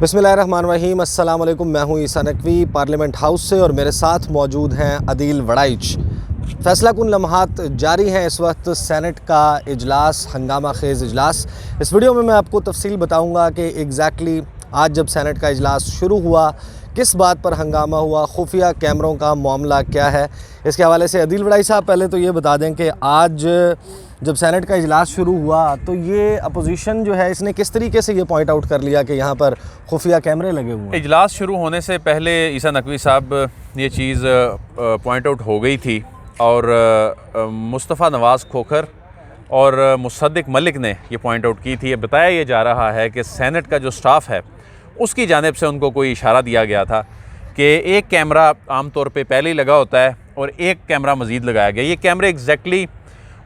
बिस्मिल्लाहिर्रहमानिर्रहीम, अस्सलाम वालेकुम। मैं हूं ईसा नकवी पार्लियामेंट हाउस से और मेरे साथ मौजूद हैं अदील वड़ाइच। फैसला कुन लम्हात जारी हैं। इस वक्त सेनेट का इजलास, हंगामा खेज़ इजलास। इस वीडियो में मैं आपको तफसील बताऊंगा कि एग्जैक्टली आज जब सेनेट का इजलास शुरू हुआ किस बात पर हंगामा हुआ, खुफिया कैमरों का मामला क्या है। इसके हवाले से अदील वड़ाई साहब पहले तो ये बता दें कि आज जब सेनेट का इजलास शुरू हुआ तो ये अपोजिशन जो है इसने किस तरीके से ये पॉइंट आउट कर लिया कि यहाँ पर खुफिया कैमरे लगे हुए हैं। इजलास शुरू होने से पहले ईसा नकवी साहब ये चीज़ पॉइंट आउट हो गई थी और मुस्तफ़ा नवाज़ खोखर और मुसद्दिक मलिक ने ये पॉइंट आउट की थी। बताया ये जा रहा है कि सेनेट का जो स्टाफ है उसकी जानिब से उनको कोई इशारा दिया गया था कि एक कैमरा आम तौर पे पहले ही लगा होता है और एक कैमरा मज़ीद लगाया गया। ये कैमरे एग्जैक्टली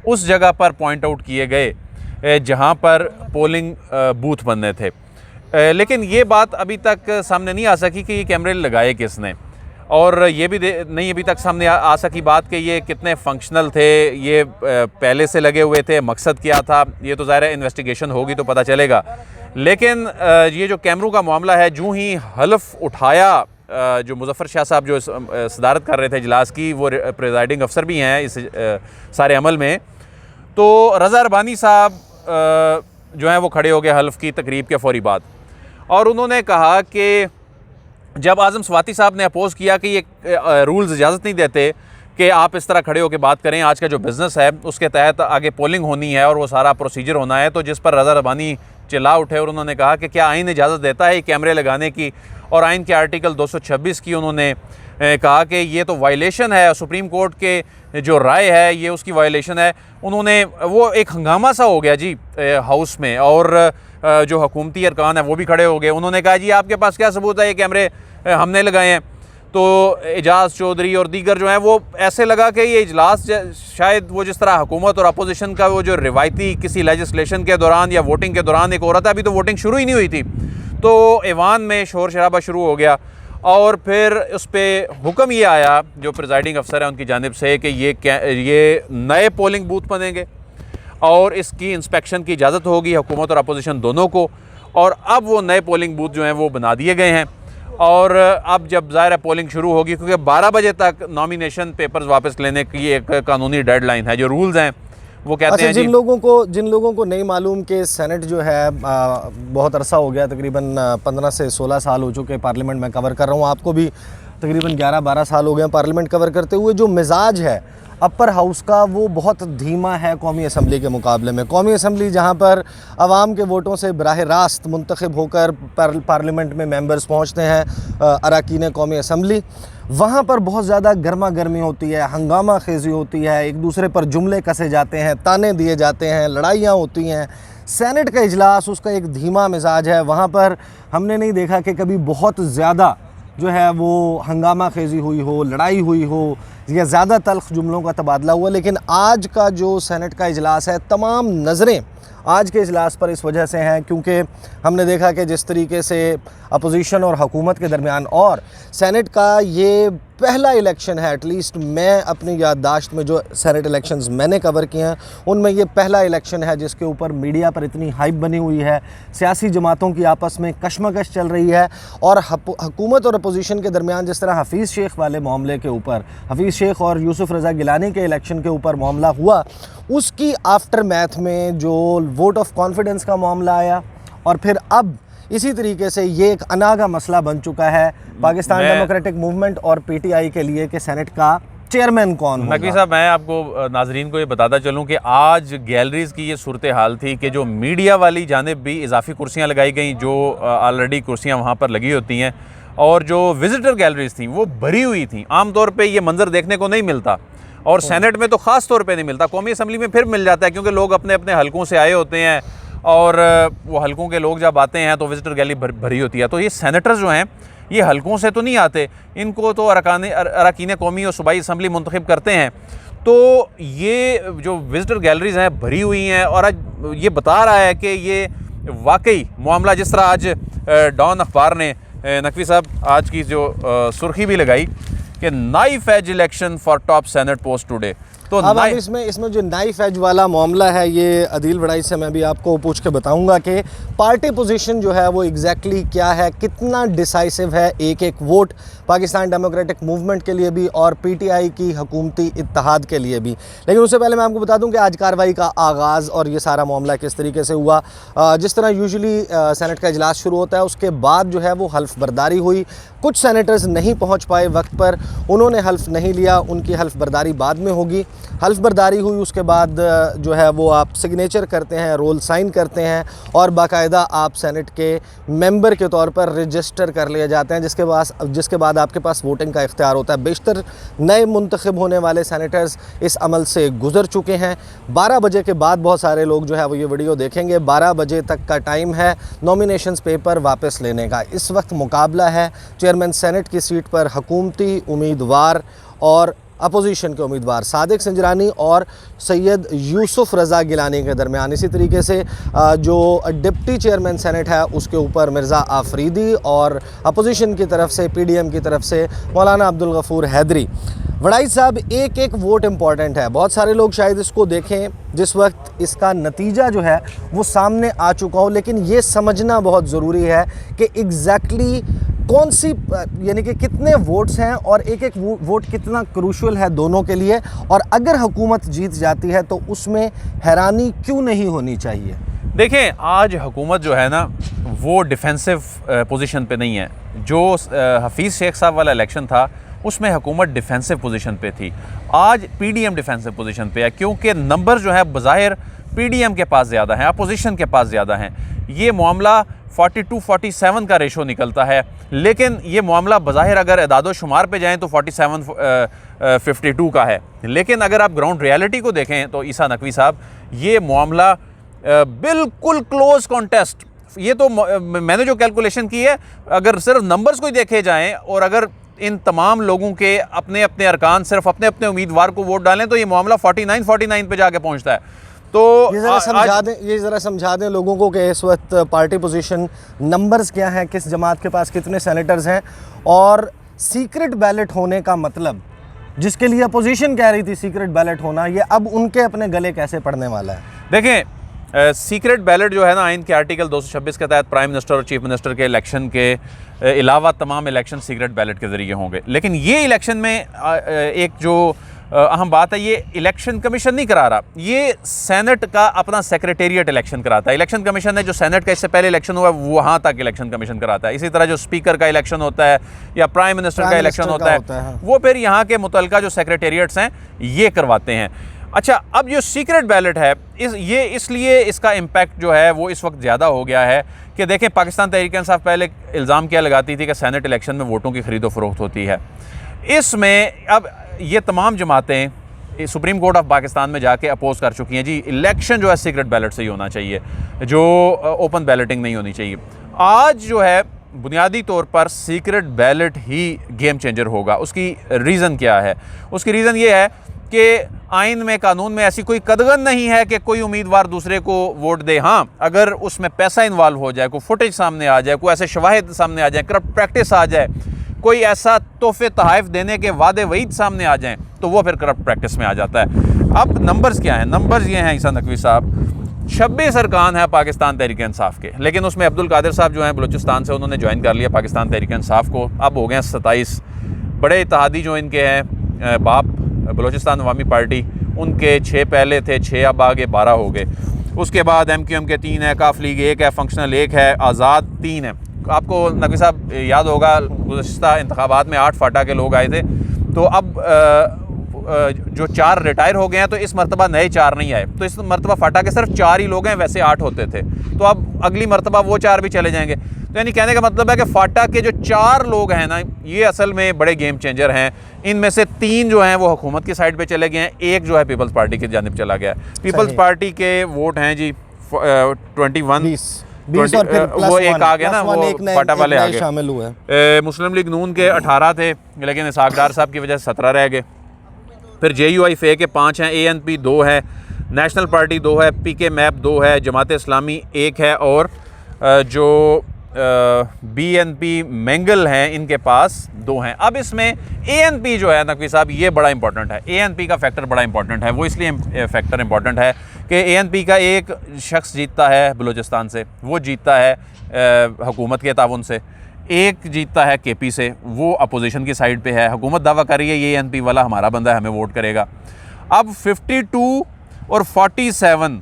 उस जगह पर पॉइंट आउट किए गए जहाँ पर पोलिंग बूथ बनने थे, लेकिन ये बात अभी तक सामने नहीं आ सकी कि ये कैमरे लगाए किसने, और ये भी नहीं अभी तक सामने आ सकी बात कि ये कितने फंक्शनल थे, ये पहले से लगे हुए थे, मकसद क्या था। ये तो ज़ाहिर है इन्वेस्टिगेशन होगी तो पता चलेगा। लेकिन ये जो कैमरों का मामला है, जूँ ही हल्फ उठाया जो मुज़फ़्फ़र शाह साहब जो सदारत कर रहे थे इजलास की, वो प्रिजाइडिंग अफसर भी हैं इस सारे अमल में, तो रज़ा अरबानी साहब जो हैं वो खड़े हो गए हल्फ की तकरीब के फ़ौरी बाद, और उन्होंने कहा कि जब आज़म स्वाति साहब ने अपोज़ किया कि ये रूल्स इजाज़त नहीं देते कि आप इस तरह खड़े होकर बात करें, आज का जो बिज़नेस है उसके तहत आगे पोलिंग होनी है और वो सारा प्रोसीजर होना है, तो जिस पर रज़ा अरबानी चिल्ला उठे और उन्होंने कहा कि क्या आइन इजाज़त देता है कैमरे लगाने की, और आइन के आर्टिकल 226 की उन्होंने कहा कि ये तो वायलेशन है, सुप्रीम कोर्ट के जो राय है ये उसकी वायलेशन है। उन्होंने वो एक हंगामा सा हो गया जी हाउस में, और जो हुकूमती अरकान है वो भी खड़े हो गए। उन्होंने कहा जी आपके पास क्या सबूत है ये कैमरे हमने लगाए हैं। तो एजाज़ चौधरी और दीगर जो हैं वो ऐसे लगा कि ये इजलास शायद वो जिस तरह हुकूमत और अपोजिशन का वो जो रिवायती किसी लेजिस्लेशन के दौरान या वोटिंग के दौरान एक हो रहा था, अभी तो वोटिंग शुरू ही नहीं हुई थी, तो ऐवान में शोर शराबा शुरू हो गया। और फिर उस पर हुक्म ये आया जो प्रिजाइडिंग अफसर है उनकी जानिब से कि ये नए पोलिंग बूथ बनेंगे और इसकी इंस्पेक्शन की इजाज़त होगी हुकूमत और अपोजिशन दोनों को। और अब वो नए पोलिंग बूथ जो हैं वो बना दिए गए हैं, और अब जब ज़ाहिर पोलिंग शुरू होगी, क्योंकि 12 बजे तक नॉमिनेशन पेपर्स वापस लेने की एक कानूनी डेडलाइन है, जो रूल्स हैं वो कहते हैं। जिन लोगों को नहीं मालूम कि सेनेट जो है बहुत अरसा हो गया, तकरीबन 15 से 16 साल हो चुके पार्लियामेंट में कवर कर रहा हूँ, आपको भी तकरीबन 11-12 साल हो गए पार्लियामेंट कवर करते हुए। जो मिजाज है अपर हाउस का वो बहुत धीमा है कौमी असम्बली के मुकाबले में। कौमी असम्बली जहाँ पर आवाम के वोटों से बराह रास्त मुंतखब होकर पार्लियामेंट में मेंबर्स पहुँचते हैं अरकान कौमी असम्बली, वहाँ पर बहुत ज़्यादा गर्मा गर्मी होती है, हंगामा खेज़ी होती है, एक दूसरे पर जुमले कसे जाते हैं, ताने दिए जाते हैं, लड़ाइयाँ होती हैं। सेनेट का इजलास उसका एक धीमा मिजाज है। वहाँ पर हमने नहीं देखा कि कभी बहुत ज़्यादा जो है वो हंगामा खेज़ी हुई हो, लड़ाई हुई हो या ज़्यादा तल्ख़ जुमलों का तबादला हुआ। लेकिन आज का जो सेनेट का इजलास है, तमाम नज़रें आज के इजलास पर इस वजह से हैं क्योंकि हमने देखा कि जिस तरीके से अपोजिशन और हुकूमत के दरमियान, और सेनेट का ये पहला इलेक्शन है, एटलीस्ट मैं अपनी याददाश्त में जो सेनेट इलेक्शंस मैंने कवर किए हैं उनमें ये पहला इलेक्शन है जिसके ऊपर मीडिया पर इतनी हाइप बनी हुई है, सियासी जमातों की आपस में कशमकश चल रही है, और हुकूमत और अपोजिशन के दरमियान जिस तरह हफीज़ शेख वाले मामले के ऊपर, हफीज़ शेख और यूसुफ रज़ा गिलानी के इलेक्शन के ऊपर मामला हुआ, उसकी आफ्टर मैथ में जो वोट ऑफ कॉन्फिडेंस का मामला आया, और फिर अब इसी तरीके से ये एक अनागा मसला बन चुका है पाकिस्तान डेमोक्रेटिक मूवमेंट और पीटीआई के लिए कि सेनेट का चेयरमैन कौन होगा। नकवी साहब, मैं आपको नाजरीन को ये बताता चलूँ कि आज गैलरीज़ की ये सूरत हाल थी कि जो मीडिया वाली जानिब भी इजाफी कुर्सियाँ लगाई गई, जो ऑलरेडी कुर्सियाँ वहाँ पर लगी होती हैं, और जो विजिटर गैलरीज थी वो भरी हुई थी। आम तौर पे ये मंजर देखने को नहीं मिलता, और सेनेट में तो ख़ास तौर पे नहीं मिलता, कौमी असम्बली में फिर मिल जाता है क्योंकि लोग अपने अपने हलकों से आए होते हैं, और वो हलकों के लोग जब आते हैं तो विजिटर गैलरी भरी होती है। तो ये सेनेटर्स जो हैं ये हलकों से तो नहीं आते, इनको तो अरकान कौमी और सूबाई असम्बली मुंतखब करते हैं। तो ये जो विजिटर गैलरीज हैं भरी हुई हैं, और आज ये बता रहा है कि ये वाकई मामला जिस तरह आज डॉन अखबार ने नकवी साहब आज की जो सुर्खी भी लगाई कि knife edge election for top senate post today, तो अब इसमें जो नाइफ एज वाला मामला है, ये अदील वड़ाई से मैं भी आपको पूछ के बताऊंगा कि पार्टी पोजीशन जो है वो एग्जैक्टली क्या है, कितना डिसाइसिव है एक एक वोट पाकिस्तान डेमोक्रेटिक मूवमेंट के लिए भी और पीटीआई की हुकूमती इत्तेहाद के लिए भी। लेकिन उससे पहले मैं आपको बता दूं कि आज कार्रवाई का आगाज़ और ये सारा मामला किस तरीके से हुआ। जिस तरह यूजुअली सेनेट का इजलास शुरू होता है, उसके बाद जो है वो हल्फ बर्दारी हुई। कुछ सेनेटर्स नहीं पहुंच पाए वक्त पर, उन्होंने हल्फ नहीं लिया, उनकी हल्फ बर्दारी बाद में होगी। हल्फ बर्दारी हुई, उसके बाद जो है वो आप सिग्नेचर करते हैं, रोल साइन करते हैं और बाकायदा आप सेनेट के मेंबर के तौर पर रजिस्टर कर लिए जाते हैं, जिसके बाद आपके पास वोटिंग का इख्तियार होता है। बेशतर नए मुंतखब होने वाले सेनेटर्स इस अमल से गुजर चुके हैं। 12 बजे के बाद बहुत सारे लोग जो है वो ये वीडियो देखेंगे। 12 बजे तक का टाइम है नॉमिनेशंस पेपर वापस लेने का। इस वक्त मुकाबला है चेयरमैन सेनेट की सीट पर हुकूमती उम्मीदवार और अपोजिशन के उम्मीदवार सादिक संजरानी और सैयद यूसुफ रज़ा गिलानी के दरमियान। इसी तरीके से जो डिप्टी चेयरमैन सेनेट है उसके ऊपर मिर्ज़ा आफरीदी और अपोजिशन की तरफ से पीडीएम की तरफ से मौलाना अब्दुल गफूर हैदरी। वड़ाई साहब, एक एक वोट इम्पॉर्टेंट है। बहुत सारे लोग शायद इसको देखें जिस वक्त इसका नतीजा जो है वो सामने आ चुका हो, लेकिन ये समझना बहुत ज़रूरी है कि एग्जैक्टली कौन सी यानी कि कितने वोट्स हैं और एक एक वोट कितना क्रूशल है दोनों के लिए, और अगर हुकूमत जीत जाती है तो उसमें हैरानी क्यों नहीं होनी चाहिए। देखें, आज हुकूमत जो है ना वो डिफेंसिव पोजीशन पे नहीं है। जो हफीज़ शेख साहब वाला इलेक्शन था उसमें हुकूमत डिफेंसिव पोजीशन पे थी। आज पीडीएम डिफेंसिव पोजीशन पे है, क्योंकि नंबर जो है बज़ाहिर पीडीएम के पास ज़्यादा हैं, अपोजिशन के पास ज़्यादा हैं। ये मामला 42-47 का रेशो निकलता है, लेकिन ये मामला बज़ाहिर अगर एदादो शुमार पे जाएँ तो 47-52 का है। लेकिन अगर आप ग्राउंड रियलिटी को देखें तो ईसा नकवी साहब, ये मामला बिल्कुल क्लोज कॉन्टेस्ट। ये तो मैंने जो कैलकुलेशन की है, अगर सिर्फ नंबर्स को ही देखे जाएँ और अगर इन तमाम लोगों के अपने अपने अरकान सिर्फ अपने अपने उम्मीदवार को वोट डालें तो ये मामला 49-49 पे जाके पहुंचता है। तो ये ज़रा समझा दें लोगों को कि इस वक्त पार्टी पोजीशन नंबर्स क्या हैं, किस जमात के पास कितने सेनेटर्स हैं, और सीक्रेट बैलेट होने का मतलब, जिसके लिए अपोजिशन कह रही थी सीक्रेट बैलेट होना, ये अब उनके अपने गले कैसे पड़ने वाला है। देखें, सीक्रेट बैलेट जो है ना, आइन के आर्टिकल 226 के तहत प्राइम मिनिस्टर और चीफ मिनिस्टर के इलेक्शन के अलावा तमाम इलेक्शन सीक्रेट बैलेट के ज़रिए होंगे। लेकिन ये इलेक्शन में एक जो अहम बात है, ये इलेक्शन कमीशन नहीं करा रहा, ये सेनेट का अपना सेक्रेटेरिएट इलेक्शन कराता है। इलेक्शन कमीशन है जो सेनेट का इससे पहले इलेक्शन हुआ वहाँ तक इलेक्शन कमीशन कराता है। इसी तरह जो स्पीकर का इलेक्शन होता है या प्राइम मिनिस्टर का इलेक्शन होता है वो फिर यहाँ के मुतलका जो सेक्रेटेरिएट्स हैं ये करवाते हैं। अच्छा, अब जो सीक्रेट बैलेट है ये इसलिए इसका इम्पैक्ट जो है वो इस वक्त ज़्यादा हो गया है कि देखें, पाकिस्तान तहरीक इंसाफ पहले इल्ज़ाम क्या लगाती थी कि सेनेट इलेक्शन में वोटों की खरीदो फरोख्त होती है। इसमें अब ये तमाम जमातें सुप्रीम कोर्ट ऑफ पाकिस्तान में जाके अपोज कर चुकी हैं, जी इलेक्शन जो है सीक्रेट बैलेट से ही होना चाहिए, जो ओपन बैलेटिंग नहीं होनी चाहिए। आज जो है बुनियादी तौर पर सीक्रेट बैलेट ही गेम चेंजर होगा। उसकी रीज़न क्या है? उसकी रीज़न ये है कि आइन में, कानून में ऐसी कोई कदगन नहीं है कि कोई उम्मीदवार दूसरे को वोट दे। हाँ, अगर उसमें पैसा इन्वॉल्व हो जाए, कोई फुटेज सामने आ जाए, कोई ऐसे शवाहिद सामने आ जाए, करप्ट प्रैक्टिस आ जाए, कोई ऐसा तोहफे तहाइफ देने के वादे वईद सामने आ जाएं, तो वो फिर करप्ट प्रैक्टिस में आ जाता है। अब नंबर्स क्या हैं? नंबर्स ये हैं ईसा नकवी साहब, 26 अरकान है पाकिस्तान तहरीक इंसाफ के, लेकिन उसमें अब्दुल कादिर साहब जो हैं बलूचिस्तान से, उन्होंने ज्वाइन कर लिया पाकिस्तान तहरीक इंसाफ को। अब हो गए हैं 27। बड़े इत्तेहादी जो इनके हैं बाप बलूचिस्तान अवामी पार्टी, उनके 6 पहले थे, 6 अब आगे 12 हो गए। उसके बाद MQM के 3 है, काफ लीग 1 है, फंक्शनल 1 है, आज़ाद 3 है। आपको नकवी साहब याद होगा गुज़श्ता इंतखाबात में 8 फाटा के लोग आए थे, तो अब जो 4 रिटायर हो गए हैं, तो इस मरतबा नए 4 नहीं आए, तो इस मरतबा फाटा के सिर्फ 4 ही लोग हैं, वैसे 8 होते थे, तो अब अगली मरतबा वो 4 भी चले जाएंगे। तो यानी कहने का मतलब है कि फाटा के जो 4 लोग हैं ना, ये असल में बड़े गेम चेंजर हैं। इनमें से 3 जो हैं वो हुकूमत की साइड पे चले गए हैं, 1 जो है पीपल्स पार्टी की जानिब चला गया है। पीपल्स पार्टी के वोट हैं जी 21 और फिर वो एक आ गया ना, वो फाटा वाले आ गए, शामिल हुए। मुस्लिम लीग नून के 18 थे, लेकिन इसहाक डार साहब की वजह से 17 रह गए। फिर JUI फे के 5 हैं, ANP 2 है, नेशनल पार्टी 2 है, PK मैप 2 है, जमात इस्लामी 1 है, और जो BNP मैंगल हैं, इनके पास 2 हैं। अब इसमें ANP जो है नकवी साहब, ये बड़ा इंपॉर्टेंट है। ANP का फैक्टर बड़ा इंपॉर्टेंट है। वो इसलिए फैक्टर इंपॉर्टेंट है कि ANP का एक शख्स जीतता है बलूचिस्तान से, वो जीतता है हुकूमत के ताउन से, एक जीतता है KP से, वो अपोजिशन की साइड पे है। हुकूमत दावा कर रही है ये ANP वाला हमारा बंदा है, हमें वोट करेगा। अब 52 और 47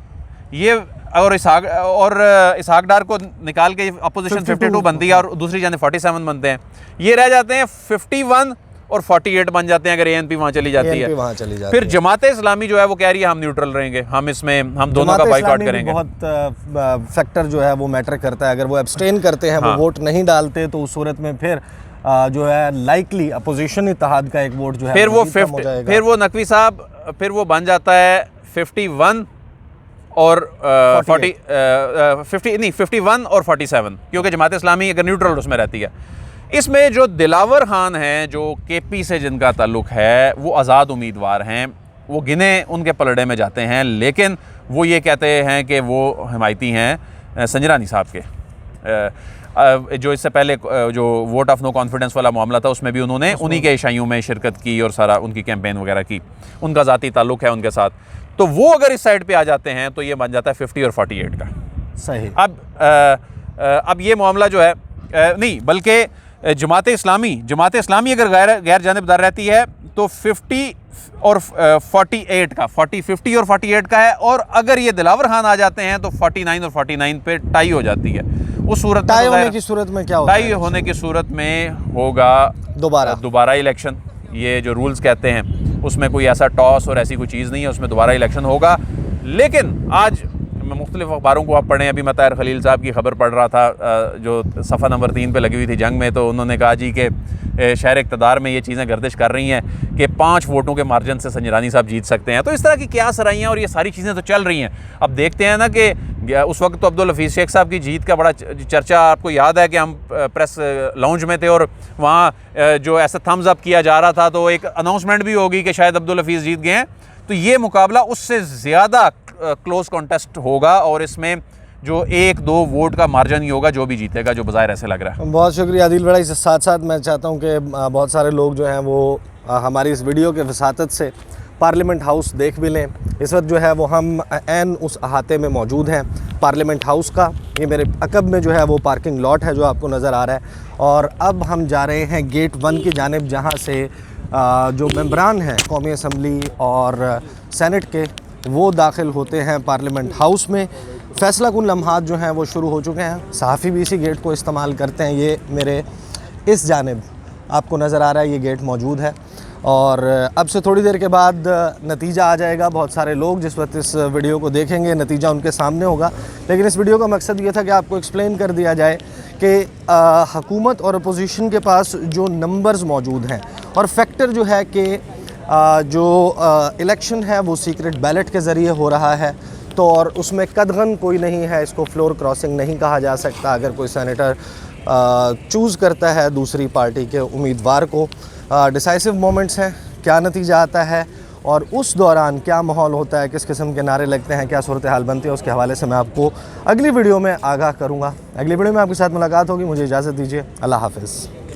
ये और इसहाक डार को निकाल के अपोजिशन 52 बनती है और दूसरी जाने 47 बनते हैं। ये रह जाते हैं 51 और 48 बन जाते हैं अगर ANP वहाँ चली जाती है। वहाँ चली जाती फिर जमात इस्लामी जो है वो कह रही है हम न्यूट्रल रहेंगे, हम इसमें हम दोनों का बाइकआउट करेंगे। बहुत फैक्टर जो है वो मैटर करता है। अगर वो एब्सटेन करते हैं, वो वोट नहीं डालते, तो उस सूरत में फिर जो है लाइकली अपोजिशन इत्तेहाद का एक वोट जो है फिर वो नकवी साहब फिर वो बन जाता है 51 और 51 और 47, क्योंकि जमात इस्लामी अगर न्यूट्रल उसमें रहती है। इसमें जो दिलावर खान हैं, जो KP से जिनका ताल्लुक है, वो आज़ाद उम्मीदवार हैं, वो गिने उनके पलड़े में जाते हैं, लेकिन वो ये कहते हैं कि वो हिमायती हैं संजरानी साहब के। जो इससे पहले जो वोट ऑफ नो कॉन्फिडेंस वाला मामला था, उसमें भी उन्होंने उन्हीं के इशाइयों में शिरकत की और सारा उनकी कैंपेन वगैरह की, उनका ज़ाती ताल्लुक है उनके साथ। तो वो अगर इस साइड पे आ जाते हैं तो ये बन जाता है 50 और 48 का। सही। अब ये मामला जो है नहीं, बल्कि जमात इस्लामी अगर गैर जानिबदार रहती है तो 50 और 48 का 50 और 48 का है, और अगर ये दिलावर खान आ जाते हैं तो 49 और 49 पे टाई हो जाती है। उस सूरत टाई होने की सूरत में क्या होता है? टाई होने की सूरत में होगा दोबारा इलेक्शन। ये जो रूल्स कहते हैं उसमें कोई ऐसा टॉस और ऐसी कोई चीज़ नहीं है, उसमें दोबारा इलेक्शन होगा। लेकिन आज मुख्तलिफ अखबारों को आप पढ़ें, अभी मैं ताहिर खलील साहब की खबर पढ़ रहा था जो सफ़ा नंबर 3 पे लगी हुई थी जंग में, तो उन्होंने कहा जी कि शहर इक़्तिदार में ये चीज़ें गर्दिश कर रही हैं कि 5 वोटों के मार्जिन से संजरानी साहब जीत सकते हैं। तो इस तरह की क्या सराइयाँ और ये सारी चीज़ें तो चल रही हैं। अब देखते हैं ना कि उस वक्त तो अब्दुल हफीज़ शेख साहब की जीत का बड़ा चर्चा आपको याद है कि हम प्रेस लाउंज में थे और वहाँ जो ऐसा थम्स अप किया जा रहा था, तो एक अनाउंसमेंट भी होगी कि शायद अब्दुल हफीज़ जीत गए हैं। तो ये मुकाबला उससे ज़्यादा क्लोज कॉन्टेस्ट होगा और इसमें जो 1-2 वोट का मार्जिन ही होगा जो भी जीतेगा, जो बाज़ाहिर ऐसे लग रहा है। बहुत शुक्रिया आदिल भाई। इसके साथ साथ मैं चाहता हूँ कि बहुत सारे लोग जो हैं वो हमारी इस वीडियो के वसातत से पार्लियामेंट हाउस देख भी लें। इस वक्त जो है वो हम ऐन उस अहाते में मौजूद हैं पार्लियामेंट हाउस का। ये मेरे अकब में जो है वो पार्किंग लॉट है जो आपको नज़र आ रहा है, और अब हम जा रहे हैं गेट 1 की जानिब, जहाँ से जो मेंबरान हैं कौमी असम्बली और सेनेट के, वो दाखिल होते हैं पार्लियामेंट हाउस में। फ़ैसला कुन लम्हात जो हैं वो शुरू हो चुके हैं। सहाफ़ी भी इसी गेट को इस्तेमाल करते हैं। ये मेरे इस जानिब आपको नज़र आ रहा है, ये गेट मौजूद है, और अब से थोड़ी देर के बाद नतीजा आ जाएगा। बहुत सारे लोग जिस वक्त इस वीडियो को देखेंगे नतीजा उनके सामने होगा, लेकिन इस वीडियो का मकसद ये था कि आपको एक्सप्लेन कर दिया जाए कि हुकूमत और अपोजिशन के पास जो नंबर्स मौजूद हैं, और फैक्टर जो है कि जो इलेक्शन है वो सीक्रेट बैलेट के ज़रिए हो रहा है, तो और उसमें कदगन कोई नहीं है, इसको फ्लोर क्रॉसिंग नहीं कहा जा सकता। अगर कोई सेनेटर चूज़ करता है दूसरी पार्टी के उम्मीदवार को, डिसाइसिव मोमेंट्स हैं, क्या नतीजा आता है और उस दौरान क्या माहौल होता है, किस किस्म के नारे लगते हैं, क्या सूरत हाल बनती है, उसके हवाले से मैं आपको अगली वीडियो में आगाह करूँगा। अगली वीडियो में आपके साथ मुलाकात होगी। मुझे इजाज़त दीजिए। अल्लाह हाफ़िज़।